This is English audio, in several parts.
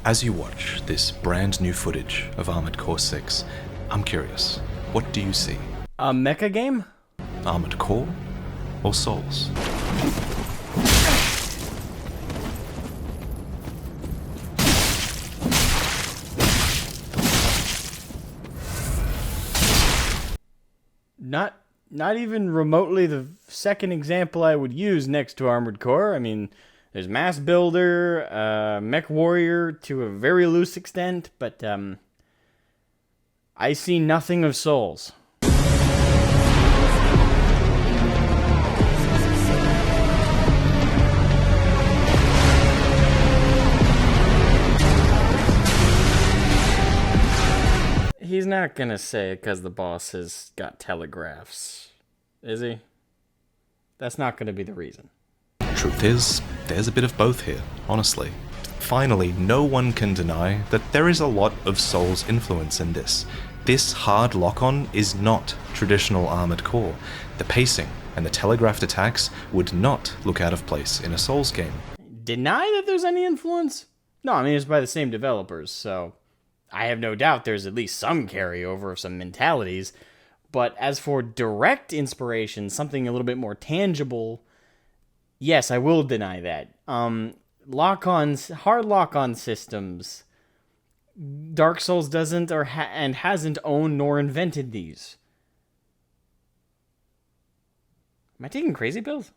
As you watch this brand new footage of Armored Core 6, I'm curious, what do you see? A mecha game? Armored Core or Souls? Not even remotely the second example I would use next to Armored Core. I mean, there's Mass Builder, Mech Warrior to a very loose extent, but I see nothing of Souls. He's not gonna say it because the boss has got telegraphs, is he? That's not gonna be the reason. Truth is, there's a bit of both here, honestly. Finally, no one can deny that there is a lot of Souls influence in this. This hard lock-on is not traditional Armored Core. The pacing and the telegraphed attacks would not look out of place in a Souls game. Deny that there's any influence? No, I mean, it's by the same developers, so I have no doubt there's at least some carryover of some mentalities. But as for direct inspiration, something a little bit more tangible, yes, I will deny that. Lock-ons, hard lock-on systems, Dark Souls doesn't and hasn't owned nor invented these. Am I taking crazy pills?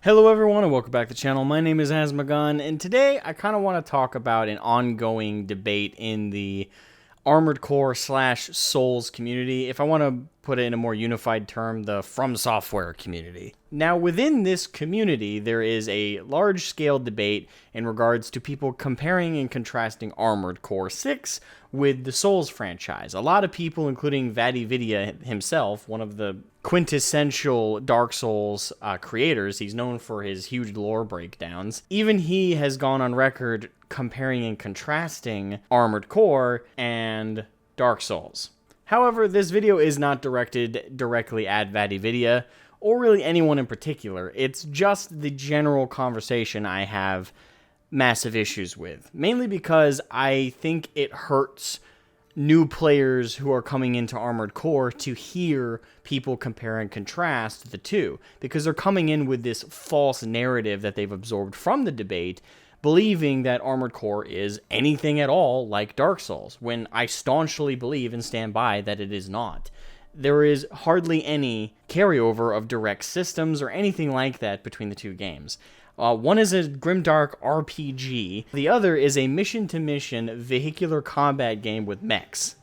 Hello everyone and welcome back to the channel. My name is Asmagon, and today I kind of want to talk about an ongoing debate in the Armored Core / Souls community. If I want to put it in a more unified term, the From Software community. Now, within this community, there is a large-scale debate in regards to people comparing and contrasting Armored Core 6 with the Souls franchise. A lot of people, including VaatiVidya himself, one of the quintessential Dark Souls creators, he's known for his huge lore breakdowns, even he has gone on record comparing and contrasting Armored Core and Dark Souls. However, this video is not directed directly at VaatiVidya, or really anyone in particular. It's just the general conversation I have massive issues with, mainly because I think it hurts new players who are coming into Armored Core to hear people compare and contrast the two, because they're coming in with this false narrative that they've absorbed from the debate, believing that Armored Core is anything at all like Dark Souls, when I staunchly believe and stand by that it is not. There is hardly any carryover of direct systems or anything like that between the two games. One is a grimdark RPG, the other is a mission-to-mission vehicular combat game with mechs.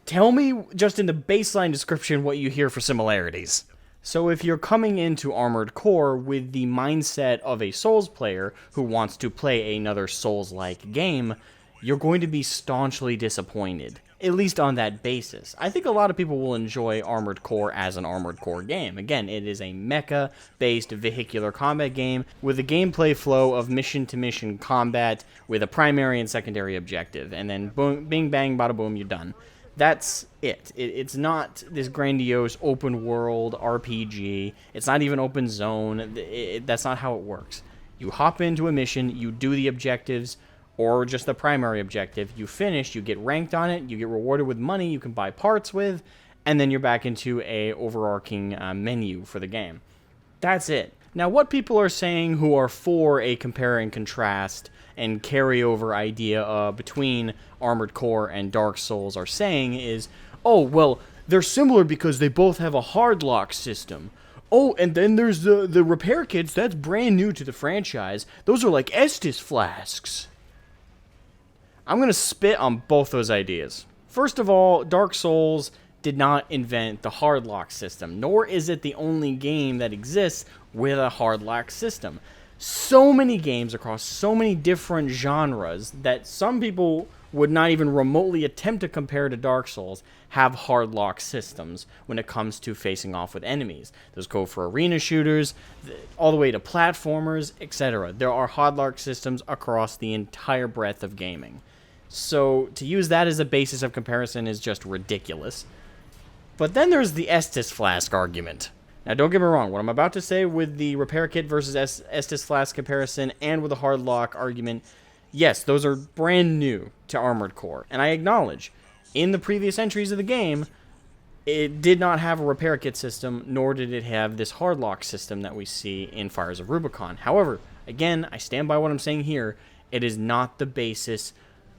Tell me, just in the baseline description, what you hear for similarities. So if you're coming into Armored Core with the mindset of a Souls player who wants to play another Souls-like game, you're going to be staunchly disappointed, at least on that basis. I think a lot of people will enjoy Armored Core as an Armored Core game. Again, it is a mecha-based vehicular combat game with a gameplay flow of mission-to-mission combat with a primary and secondary objective, and then boom, bing, bang, bada boom, you're done. That's it. It's not this grandiose open world RPG. It's not even open zone. That's not how it works. You hop into a mission, you do the objectives, or just the primary objective. You finish, you get ranked on it, you get rewarded with money you can buy parts with, and then you're back into a overarching menu for the game. That's it. Now, what people are saying who are for a compare and contrast and carryover idea between Armored Core and Dark Souls are saying is, oh, well, they're similar because they both have a hard lock system. Oh, and then there's the repair kits, that's brand new to the franchise. Those are like Estus flasks. I'm going to spit on both those ideas. First of all, Dark Souls did not invent the hard lock system, nor is it the only game that exists with a hard lock system. So many games across so many different genres that some people would not even remotely attempt to compare to Dark Souls have hard lock systems when it comes to facing off with enemies. Those go for arena shooters, all the way to platformers, etc. There are hard lock systems across the entire breadth of gaming. So to use that as a basis of comparison is just ridiculous. But then there's the Estus flask argument. Now, don't get me wrong. What I'm about to say with the repair kit versus Estus Flask comparison and with the hard lock argument, yes, those are brand new to Armored Core. And I acknowledge, in the previous entries of the game, it did not have a repair kit system, nor did it have this hard lock system that we see in Fires of Rubicon. However, again, I stand by what I'm saying here. It is not the basis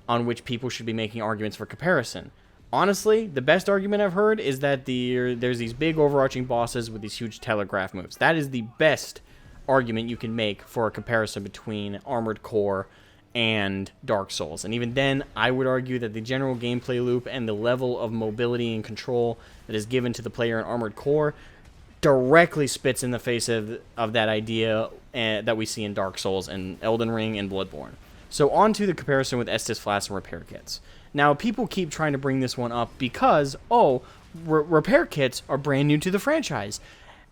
on which people should be making arguments for comparison. Honestly, the best argument I've heard is that there's these big overarching bosses with these huge telegraph moves. That is the best argument you can make for a comparison between Armored Core and Dark Souls. And even then, I would argue that the general gameplay loop and the level of mobility and control that is given to the player in Armored Core directly spits in the face of that idea that we see in Dark Souls and Elden Ring and Bloodborne. So on to the comparison with Estus Flask and repair kits. Now, people keep trying to bring this one up because, repair kits are brand new to the franchise.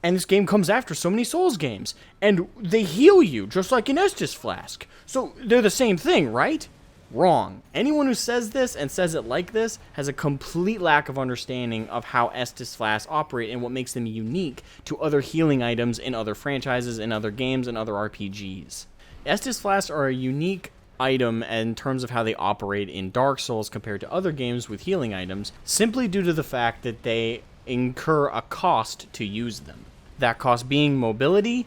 And this game comes after so many Souls games. And they heal you, just like in Estus Flask. So they're the same thing, right? Wrong. Anyone who says this and says it like this has a complete lack of understanding of how Estus Flasks operate and what makes them unique to other healing items in other franchises, in other games, and other RPGs. Estus Flasks are a unique item in terms of how they operate in Dark Souls compared to other games with healing items, simply due to the fact that they incur a cost to use them. That cost being mobility,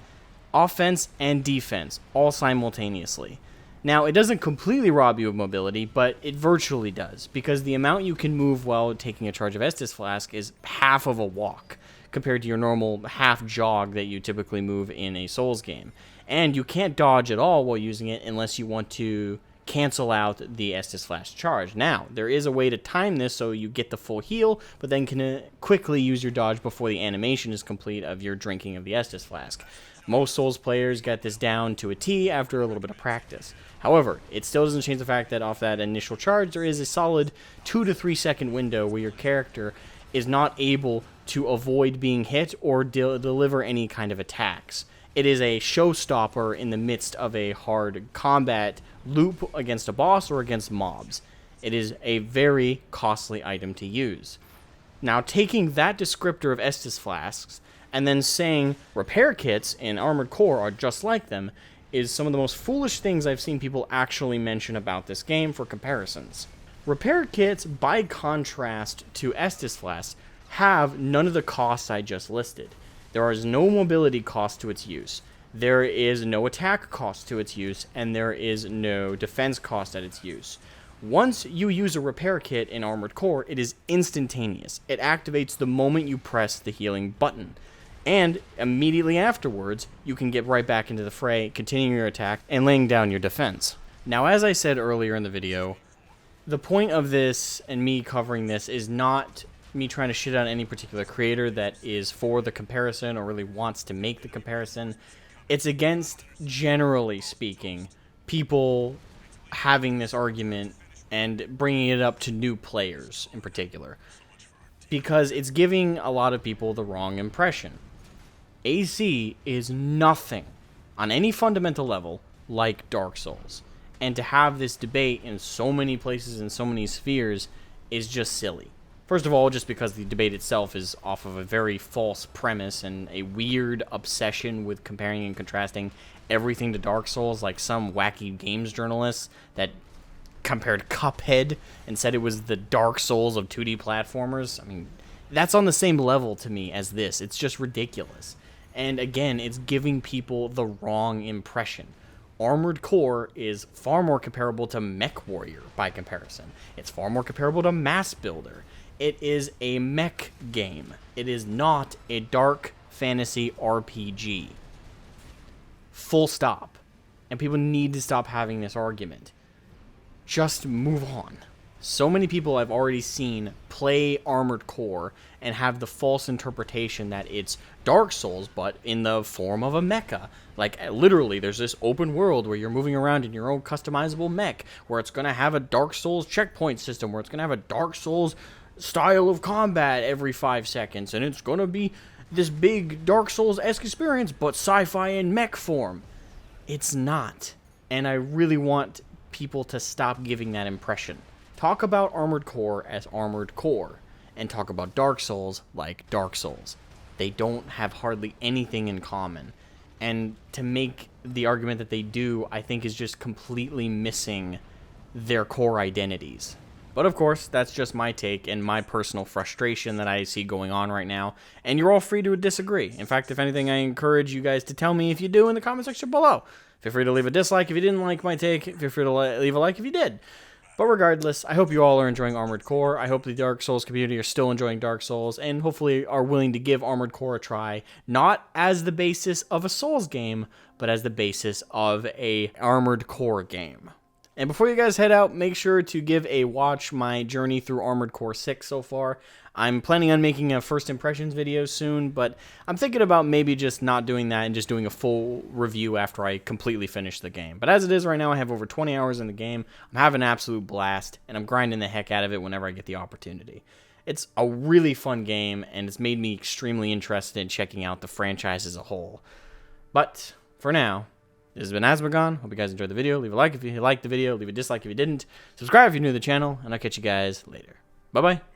offense, and defense, all simultaneously. Now, it doesn't completely rob you of mobility, but it virtually does, because the amount you can move while taking a charge of Estus Flask is half of a walk, compared to your normal half jog that you typically move in a Souls game. And you can't dodge at all while using it unless you want to cancel out the Estus Flask charge. Now, there is a way to time this so you get the full heal, but then can quickly use your dodge before the animation is complete of your drinking of the Estus Flask. Most Souls players get this down to a T after a little bit of practice. However, it still doesn't change the fact that off that initial charge, there is a solid 2 to 3 second window where your character is not able to avoid being hit or deliver any kind of attacks. It is a showstopper in the midst of a hard combat loop against a boss or against mobs. It is a very costly item to use. Now, taking that descriptor of Estus Flasks and then saying repair kits in Armored Core are just like them is some of the most foolish things I've seen people actually mention about this game for comparisons. Repair kits, by contrast to Estus Flasks, have none of the costs I just listed. There is no mobility cost to its use. There is no attack cost to its use, and there is no defense cost at its use. Once you use a repair kit in Armored Core, it is instantaneous. It activates the moment you press the healing button. And immediately afterwards, you can get right back into the fray, continuing your attack, and laying down your defense. Now, as I said earlier in the video, the point of this and me covering this is not me trying to shit on any particular creator that is for the comparison or really wants to make the comparison. It's against, generally speaking, people having this argument and bringing it up to new players in particular, because it's giving a lot of people the wrong impression. AC is nothing on any fundamental level like Dark Souls, and to have this debate in so many places and so many spheres is just silly. First of all, just because the debate itself is off of a very false premise and a weird obsession with comparing and contrasting everything to Dark Souls, like some wacky games journalists that compared Cuphead and said it was the Dark Souls of 2D platformers. I mean, that's on the same level to me as this. It's just ridiculous. And again, it's giving people the wrong impression. Armored Core is far more comparable to Mech Warrior by comparison. It's far more comparable to Mass Builder. It is a mech game. It is not a dark fantasy RPG. Full stop. And people need to stop having this argument. Just move on. So many people I've already seen play Armored Core and have the false interpretation that it's Dark Souls, but in the form of a mecha. Like, literally, there's this open world where you're moving around in your own customizable mech, where it's going to have a Dark Souls checkpoint system, where it's going to have a Dark Souls style of combat every 5 seconds, and it's going to be this big Dark Souls-esque experience, but sci-fi in mech form. It's not. And I really want people to stop giving that impression. Talk about Armored Core as Armored Core, and talk about Dark Souls like Dark Souls. they don't have hardly anything in common. And to make the argument that they do, I think is just completely missing their core identities. But of course, that's just my take and my personal frustration that I see going on right now. And you're all free to disagree. In fact, if anything, I encourage you guys to tell me if you do in the comment section below. Feel free to leave a dislike if you didn't like my take. Feel free to leave a like if you did. But regardless, I hope you all are enjoying Armored Core. I hope the Dark Souls community are still enjoying Dark Souls and hopefully are willing to give Armored Core a try, not as the basis of a Souls game, but as the basis of a Armored Core game. And before you guys head out, make sure to give a watch my journey through Armored Core 6 so far. I'm planning on making a first impressions video soon, but I'm thinking about maybe just not doing that and just doing a full review after I completely finish the game. But as it is right now, I have over 20 hours in the game. I'm having an absolute blast, and I'm grinding the heck out of it whenever I get the opportunity. It's a really fun game, and it's made me extremely interested in checking out the franchise as a whole. But for now, this has been Asmagon. Hope you guys enjoyed the video. Leave a like if you liked the video. Leave a dislike if you didn't. Subscribe if you're new to the channel, and I'll catch you guys later. Bye-bye.